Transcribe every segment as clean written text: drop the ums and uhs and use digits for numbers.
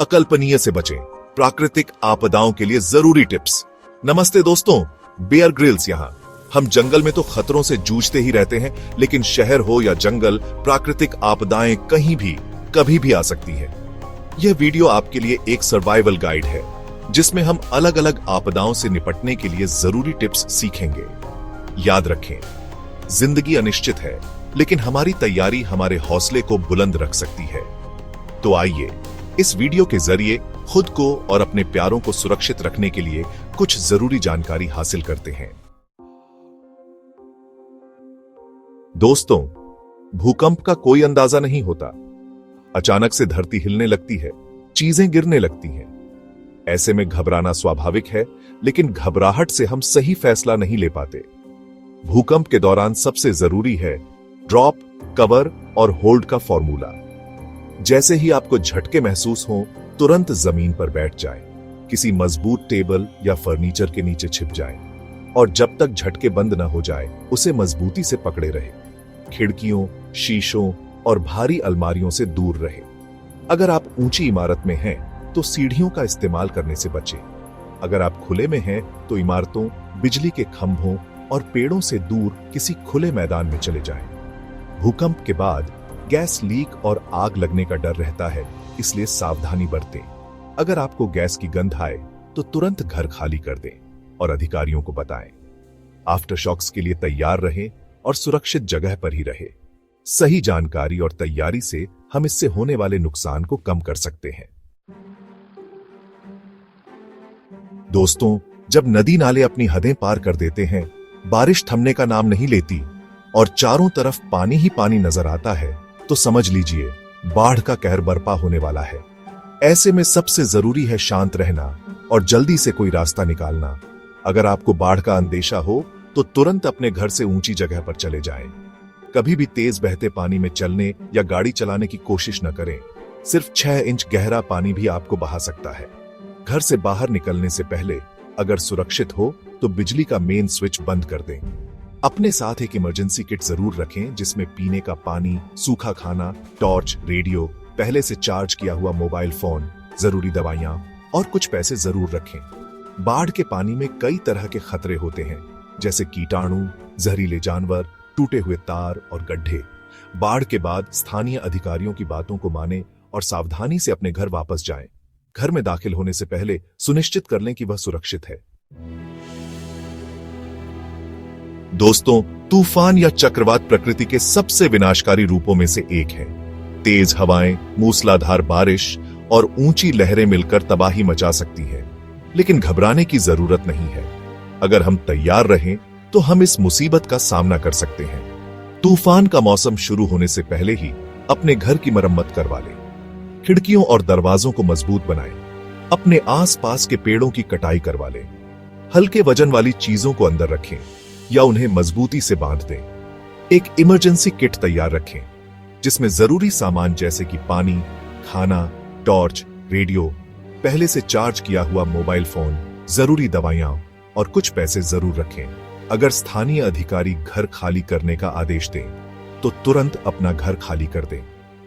अकल्पनीय से बचें। प्राकृतिक आपदाओं के लिए जरूरी टिप्स। नमस्ते दोस्तों, बेयर ग्रिल्स यहाँ। हम जंगल में तो खतरों से जूझते ही रहते हैं, लेकिन शहर हो या जंगल, प्राकृतिक आपदाएं कहीं भी कभी भी आ सकती हैं। यह वीडियो आपके लिए एक सर्वाइवल गाइड है, जिसमें हम अलग अलग आपदाओं से निपटने के लिए जरूरी टिप्स सीखेंगे। याद रखें, जिंदगी अनिश्चित है, लेकिन हमारी तैयारी हमारे हौसले को बुलंद रख सकती है। तो आइए इस वीडियो के जरिए खुद को और अपने प्यारों को सुरक्षित रखने के लिए कुछ जरूरी जानकारी हासिल करते हैं। दोस्तों, भूकंप का कोई अंदाजा नहीं होता। अचानक से धरती हिलने लगती है, चीजें गिरने लगती हैं। ऐसे में घबराना स्वाभाविक है, लेकिन घबराहट से हम सही फैसला नहीं ले पाते। भूकंप के दौरान सबसे जरूरी है ड्रॉप, कवर और होल्ड का फॉर्मूला। जैसे ही आपको झटके महसूस हो, तुरंत जमीन पर बैठ जाएं, किसी मजबूत टेबल या फर्नीचर के नीचे छिप जाएं, और जब तक झटके बंद न हो जाए उसे मजबूती से पकड़े रहें। खिड़कियों, शीशों और भारी अलमारियों से दूर रहें। अगर आप ऊंची इमारत में हैं तो सीढ़ियों का इस्तेमाल करने से बचें। अगर आप खुले में हैं तो इमारतों, बिजली के खंभों और पेड़ों से दूर किसी खुले मैदान में चले जाएं। भूकंप के बाद गैस लीक और आग लगने का डर रहता है, इसलिए सावधानी बरतें। अगर आपको गैस की गंध आए तो तुरंत घर खाली कर दें और अधिकारियों को बताएं। आफ्टर शॉक्स के लिए तैयार रहें और सुरक्षित जगह पर ही रहें। सही जानकारी और तैयारी से हम इससे होने वाले नुकसान को कम कर सकते हैं। दोस्तों, जब नदी नाले अपनी हदें पार कर देते हैं, बारिश थमने का नाम नहीं लेती और चारों तरफ पानी ही पानी नजर आता है, तो समझ लीजिए बाढ़ का कहर बरपा होने वाला है। ऐसे में सबसे जरूरी है शांत रहना और जल्दी से कोई रास्ता निकालना। अगर आपको बाढ़ का अंदेशा हो तो तुरंत अपने घर से ऊंची जगह पर चले जाएं। कभी भी तेज बहते पानी में चलने या गाड़ी चलाने की कोशिश न करें। सिर्फ 6 इंच गहरा पानी भी आपको बहा सकता है। घर से बाहर निकलने से पहले अगर सुरक्षित हो तो बिजली का मेन स्विच बंद कर दें। अपने साथ एक इमरजेंसी किट जरूर रखें, जिसमें पीने का पानी, सूखा खाना, टॉर्च, रेडियो, पहले से चार्ज किया हुआ मोबाइल फोन, जरूरी दवाइयां और कुछ पैसे जरूर रखें। बाढ़ के पानी में कई तरह के खतरे होते हैं, जैसे कीटाणु, जहरीले जानवर, टूटे हुए तार और गड्ढे। बाढ़ के बाद स्थानीय अधिकारियों की बातों को मानें और सावधानी से अपने घर वापस जाएं। घर में दाखिल होने से पहले सुनिश्चित कर लें कि वह सुरक्षित है। दोस्तों, तूफान या चक्रवात प्रकृति के सबसे विनाशकारी रूपों में से एक है। तेज हवाएं, मूसलाधार बारिश और ऊंची लहरें मिलकर तबाही मचा सकती हैं, लेकिन घबराने की जरूरत नहीं है। अगर हम तैयार रहें तो हम इस मुसीबत का सामना कर सकते हैं। तूफान का मौसम शुरू होने से पहले ही अपने घर की मरम्मत करवा लें। खिड़कियों और दरवाजों को मजबूत बनाएं। अपने आसपास के पेड़ों की कटाई करवा लें। हल्के वजन वाली चीजों को अंदर रखें या उन्हें मजबूती से बांध दें। एक इमरजेंसी किट तैयार रखें, जिसमें जरूरी सामान जैसे कि पानी, खाना, टॉर्च, रेडियो, पहले से चार्ज किया हुआ मोबाइल फोन, जरूरी दवाइयां और कुछ पैसे जरूर रखें। अगर स्थानीय अधिकारी घर खाली करने का आदेश दें तो तुरंत अपना घर खाली कर दें।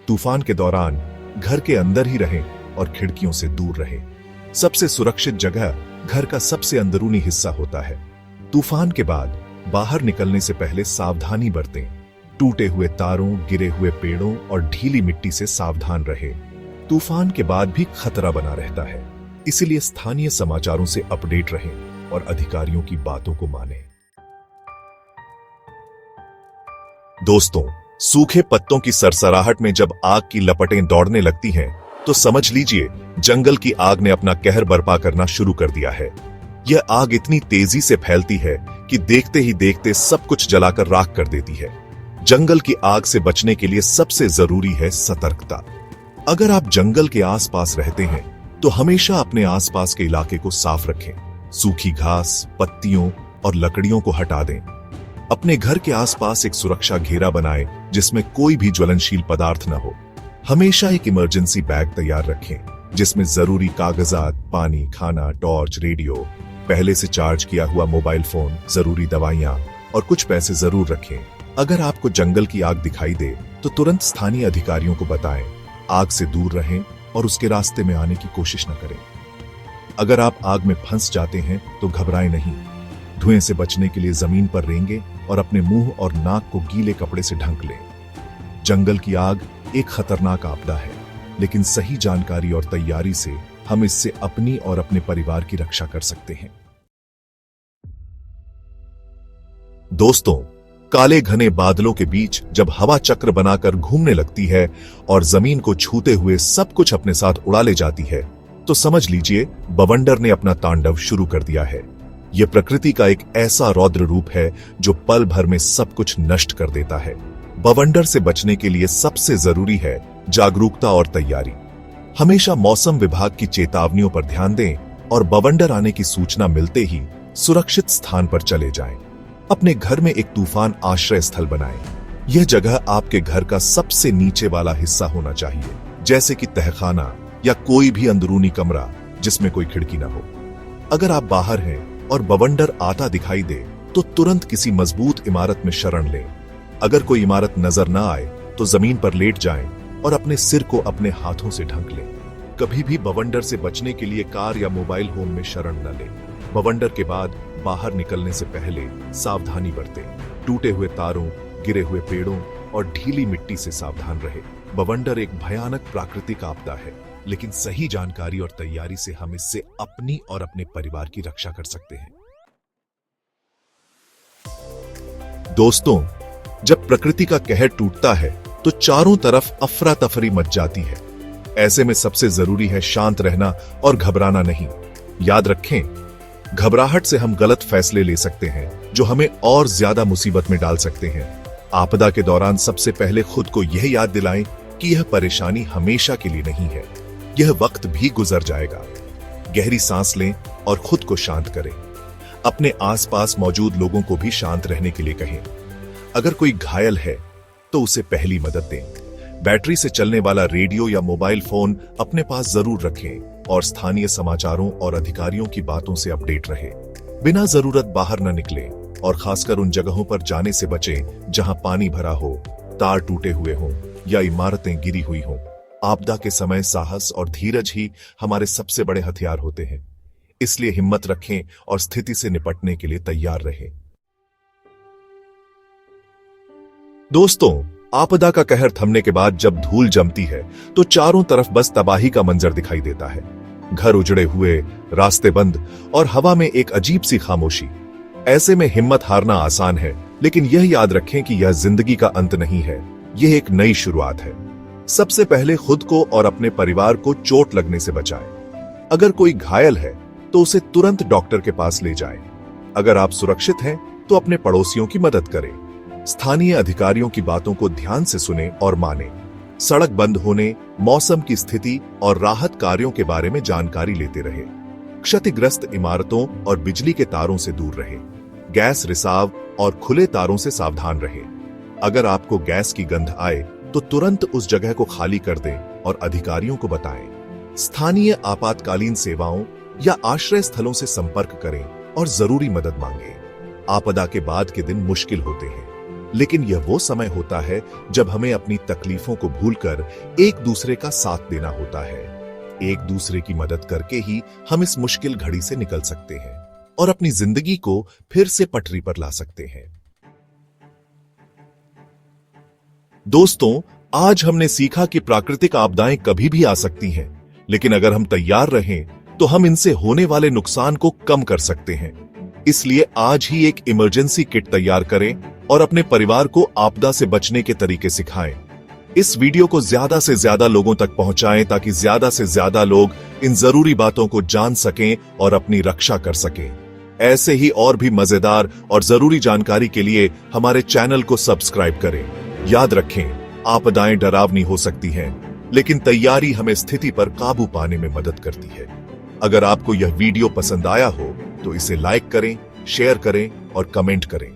तूफान के दौरान घर के अंदर ही रहें और खिड़कियों से दूर रहें। सबसे सुरक्षित जगह घर का सबसे अंदरूनी हिस्सा होता है। तूफान के बाद बाहर निकलने से पहले सावधानी बरतें। टूटे हुए तारों, गिरे हुए पेड़ों और ढीली मिट्टी से सावधान रहें। तूफान के बाद भी खतरा बना रहता है, इसलिए स्थानीय समाचारों से अपडेट रहें और अधिकारियों की बातों को मानें। दोस्तों, सूखे पत्तों की सरसराहट में जब आग की लपटें दौड़ने लगती हैं, तो समझ लीजिए जंगल की आग ने अपना कहर बर्पा करना शुरू कर दिया है। यह आग इतनी तेजी से फैलती है कि देखते ही देखते सब कुछ जलाकर राख कर देती है। जंगल की आग से बचने के लिए सबसे जरूरी है सतर्कता। अगर आप जंगल के आसपास रहते हैं तो हमेशा अपने आसपास के इलाके को साफ रखें। सूखी घास, पत्तियों और लकड़ियों को हटा दें। अपने घर के आसपास एक सुरक्षा घेरा बनाएं, जिसमें कोई भी ज्वलनशील पदार्थ न हो। हमेशा एक इमरजेंसी बैग तैयार रखें, जिसमें जरूरी कागजात, पानी, खाना, टॉर्च, रेडियो, पहले से चार्ज किया हुआ मोबाइल फोन, जरूरी दवाइयां और कुछ पैसे जरूर रखें। अगर आपको जंगल की आग दिखाई दे तो तुरंत स्थानीय अधिकारियों को बताएं। आग से दूर रहें और उसके रास्ते में आने की कोशिश न करें। अगर आप आग में फंस जाते हैं तो घबराएं नहीं। धुएं से बचने के लिए जमीन पर रेंगे और अपने मुंह और नाक को गीले कपड़े से ढक लें। जंगल की आग एक खतरनाक आपदा है, लेकिन सही जानकारी और तैयारी से हम इससे अपनी और अपने परिवार की रक्षा कर सकते हैं। दोस्तों, काले घने बादलों के बीच जब हवा चक्र बनाकर घूमने लगती है और जमीन को छूते हुए सब कुछ अपने साथ उड़ा ले जाती है, तो समझ लीजिए बवंडर ने अपना तांडव शुरू कर दिया है। यह प्रकृति का एक ऐसा रौद्र रूप है जो पल भर में सब कुछ नष्ट कर देता है। बवंडर से बचने के लिए सबसे जरूरी है जागरूकता और तैयारी। हमेशा मौसम विभाग की चेतावनियों पर ध्यान दें और बवंडर आने की सूचना मिलते ही सुरक्षित स्थान पर चले जाएं। अपने घर में एक तूफान आश्रय स्थल बनाएं। यह जगह आपके घर का सबसे नीचे वाला हिस्सा होना चाहिए, जैसे कि तहखाना या कोई भी अंदरूनी कमरा जिसमें कोई खिड़की न हो। अगर आप बाहर हैं और बवंडर आता दिखाई दे तो तुरंत किसी मजबूत इमारत में शरण लें। अगर कोई इमारत नजर न आए तो जमीन पर लेट जाएं और अपने सिर को अपने हाथों से ढक लें। कभी भी बवंडर से बचने के लिए कार या मोबाइल होम में शरण न लें। बवंडर के बाद बाहर निकलने से पहले सावधानी बरतें। टूटे हुए तारों, गिरे हुए पेड़ों और ढीली मिट्टी से सावधान रहे। बवंडर एक भयानक प्राकृतिक आपदा है, लेकिन सही जानकारी और तैयारी से हम इससे अपनी और अपने परिवार की रक्षा कर सकते हैं। दोस्तों, जब प्रकृति का कहर टूटता है तो चारों तरफ अफरा तफरी मच जाती है। ऐसे में सबसे जरूरी है शांत रहना और घबराना नहीं। याद रखें, घबराहट से हम गलत फैसले ले सकते हैं जो हमें और ज्यादा मुसीबत में डाल सकते हैं। आपदा के दौरान सबसे पहले खुद को यह याद दिलाएं कि यह परेशानी हमेशा के लिए नहीं है। यह वक्त भी गुजर जाएगा। गहरी सांस लें और खुद को शांत करें। अपने आसपास मौजूद लोगों को भी शांत रहने के लिए कहें। अगर कोई घायल है तो उसे पहली मदद दें। बैटरी से चलने वाला रेडियो या मोबाइल फोन अपने पास जरूर रखें और स्थानीय समाचारों और अधिकारियों की बातों से अपडेट रहें। बिना जरूरत बाहर न निकलें और खासकर उन जगहों पर जाने से बचें जहां पानी भरा हो, तार टूटे हुए हों या इमारतें गिरी हुई हों। आपदा के समय साहस और धीरज ही हमारे सबसे बड़े हथियार होते हैं। इसलिए हिम्मत रखें और स्थिति से निपटने के लिए तैयार रहें। दोस्तों, आपदा का कहर थमने के बाद जब धूल जमती है तो चारों तरफ बस तबाही का मंजर दिखाई देता है। घर उजड़े हुए, रास्ते बंद और हवा में एक अजीब सी खामोशी। ऐसे में हिम्मत हारना आसान है, लेकिन यह याद रखें कि यह जिंदगी का अंत नहीं है, यह एक नई शुरुआत है। सबसे पहले खुद को और अपने परिवार को चोट लगने से बचाएं। अगर कोई घायल है तो उसे तुरंत डॉक्टर के पास ले जाएं। अगर आप सुरक्षित हैं तो अपने पड़ोसियों की मदद करें। स्थानीय अधिकारियों की बातों को ध्यान से सुने और माने। सड़क बंद होने, मौसम की स्थिति और राहत कार्यों के बारे में जानकारी लेते रहे। क्षतिग्रस्त इमारतों और बिजली के तारों से दूर रहे। गैस रिसाव और खुले तारों से सावधान रहे। अगर आपको गैस की गंध आए तो तुरंत उस जगह को खाली कर दें और अधिकारियों को बताएं। स्थानीय आपातकालीन सेवाओं या आश्रय स्थलों से संपर्क करें और जरूरी मदद मांगें। आपदा के बाद के दिन मुश्किल होते हैं, लेकिन यह वो समय होता है जब हमें अपनी तकलीफों को भूलकर एक दूसरे का साथ देना होता है। एक दूसरे की मदद करके ही हम इस मुश्किल घड़ी से निकल सकते हैं और अपनी जिंदगी को फिर से पटरी पर ला सकते हैं। दोस्तों, आज हमने सीखा कि प्राकृतिक आपदाएं कभी भी आ सकती हैं, लेकिन अगर हम तैयार रहें तो हम इनसे होने वाले नुकसान को कम कर सकते हैं। इसलिए आज ही एक इमरजेंसी किट तैयार करें और अपने परिवार को आपदा से बचने के तरीके सिखाएं। इस वीडियो को ज्यादा से ज्यादा लोगों तक पहुंचाएं ताकि ज्यादा से ज्यादा लोग इन जरूरी बातों को जान सकें और अपनी रक्षा कर सकें। ऐसे ही और भी मजेदार और जरूरी जानकारी के लिए हमारे चैनल को सब्सक्राइब करें। याद रखें, आपदाएं डरावनी हो सकती हैं, लेकिन तैयारी हमें स्थिति पर काबू पाने में मदद करती है। अगर आपको यह वीडियो पसंद आया हो तो इसे लाइक करें, शेयर करें और कमेंट करें।